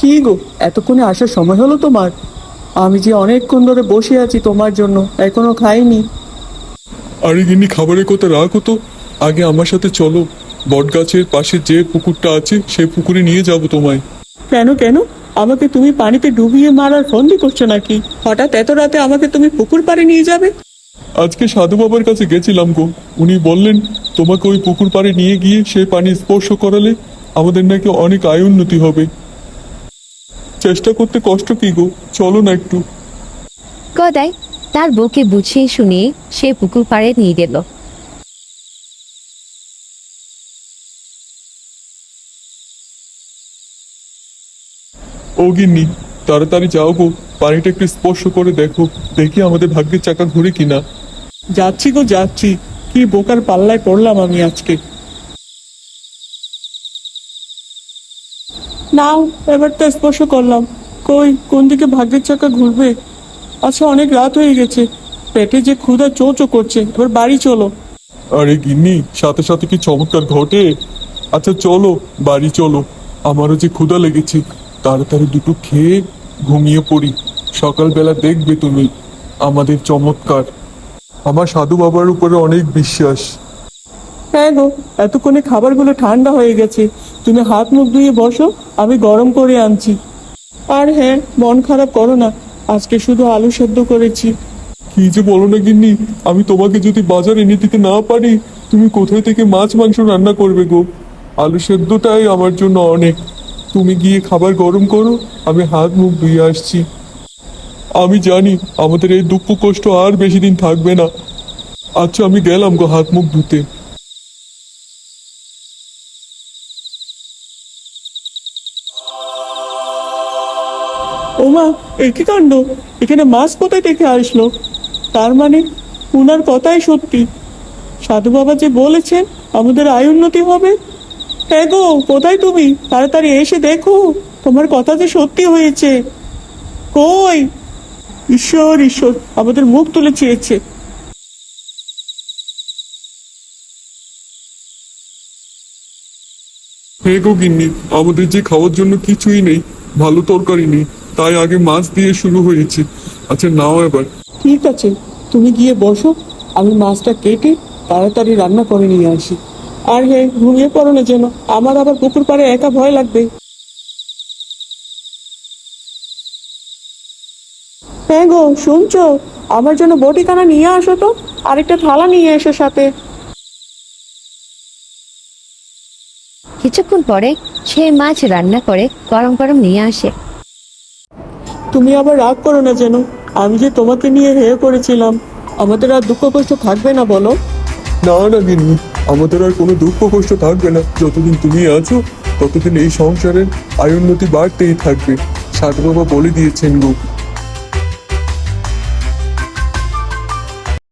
কি গো, এতক্ষণে আসার সময় হলো তোমার? আমি যে অনেকক্ষণ ধরে বসে আছি তোমার জন্য, এখনো খাইনি। আরে গিন্নি, খাবারের কথা রাখো তো, আগে আমার সাথে চলো। বট গাছের পাশে যে পুকুরটা আছে সেই পুকুরে নিয়ে যাব তোমায়। কেন কেন? আমাকে তুমি পানিতে ডুবিয়ে মারার ফন্দি করছো নাকি? হঠাৎ এত রাতে আমাকে তুমি পুকুর পাড়ে নিয়ে যাবে? আজকে সাধু বাবার কাছে গেছিলাম গো, উনি বললেন তোমাকে ওই পুকুর পাড়ে নিয়ে গিয়ে সেই পানি স্পর্শ করালে আমাদের নাকি অনেক আয় উন্নতি হবে। চেষ্টা করতে কষ্ট কি গো, চলো না একটু। গদাই তার বউকে বুঝিয়ে শুনিয়ে সে পুকুর পাড়ে নিয়ে গেল। ও গিন্নি, তাড়াতাড়ি যাও গো, পানিটা একটু স্পর্শ করে দেখো, দেখি আমাদের ভাগ্যের চাকা ঘুরে কিনা। যাচ্ছি গো যাচ্ছি। কি বোকার পাল্লায় পড়লাম আমি আজকে। নাও, এবার তো স্পর্শ করলাম। কই, কোন দিকে ভাগ্যের চাকা ঘুরবে? আচ্ছা, অনেক রাত হয়ে গেছে, পেটে যে ক্ষুধা চোঁচো করছে, এবার বাড়ি চলো। আরে গিন্নি, সাথে সাথে কি চমৎকার ঘটে। আচ্ছা চলো, বাড়ি চলো, আমারও যে ক্ষুধা লেগেছে। তাড়াতাড়ি দুটো খেয়ে ঘুমিয়ে পড়ি, সকালবেলা দেখবে তুমি আমাদের চমৎকার। আমার সাধু বাবার উপরে অনেক বিশ্বাস। হ্যাঁ গো, এতক্ষণে খাবারগুলো ঠান্ডা হয়ে গেছে। তুমি হাত মুখ ধুয়ে বসো, আমি গরম করে আনছি। আর হ্যাঁ, মন খারাপ করো না, আজকে শুধু আলু সেদ্ধ করেছি। কি যে বলো না গিন্নি, আমি তোমাকে যদি বাজার এনে দিতে না পারি, তুমি কোথায় থেকে মাছ মাংস রান্না করবে গো? আলু সেদ্ধটাই আমার জন্য অনেক। তুমি গিয়ে খাবার গরম করো, আমি হাত মুখ ধুয়ে আসছি। আমি জানি আমাদের এই দুঃখ কষ্ট আর বেশি দিন থাকবে না। আচ্ছা আমি গেলাম গো হাত মুখ ধুতে। ওমা, একই কাণ্ড! এখানে মাছ কোথায় থেকে আসলো? তার মানে উনার কথাই সত্যি। সাধু বাবা যে বলেছেন আমাদের আয় উন্নতি হবে। হ্যাঁ গো, কোথায় তুমি? তাড়াতাড়ি এসে দেখো, তোমার কথা যে সত্যি হয়েছে। কই? ঈশ্বর ঈশ্বর, আমাদের মুখ তুলে চেয়েছে। হ্যাঁ গো গিন্নি, আমাদের যে খাওয়ার জন্য কিছুই নেই, ভালো তরকারি নেই, তাই আগে মাছ দিয়ে শুরু হয়েছে। আচ্ছা নাও এবার। ঠিক আছে, তুমি গিয়ে বসো, আমি মাছটা কেটে তাড়াতাড়ি রান্না করে নিয়ে আসি। আর হ্যাঁ, ঘুমিয়ে পড়ো না যেন, আমার আবার পুকুর পাড়ে একা ভয় লাগবে। হ্যাঁ গো, শুনছো? আমার জন্য বটিখানা নিয়ে আসো তো, আরেকটা থালা নিয়ে এসো সাথে। কিছুক্ষণ পরে সে মাছ রান্না করে গরম গরম নিয়ে আসে। তুমি আবার রাগ করো না যেন, আমি যে তোমাকে নিয়ে হেয় করেছিলাম। আমাদের আর দুঃখ কষ্ট থাকবে না বলো? না না গিন্নি, আমাদের আর কোনো দুঃখ কষ্ট থাকবে না। যতদিন তুমি আছো ততদিন এই সংসারের আয় উন্নতি বাড়তেই থাকবে। সাধু বাবা বলে দিয়েছেন গো,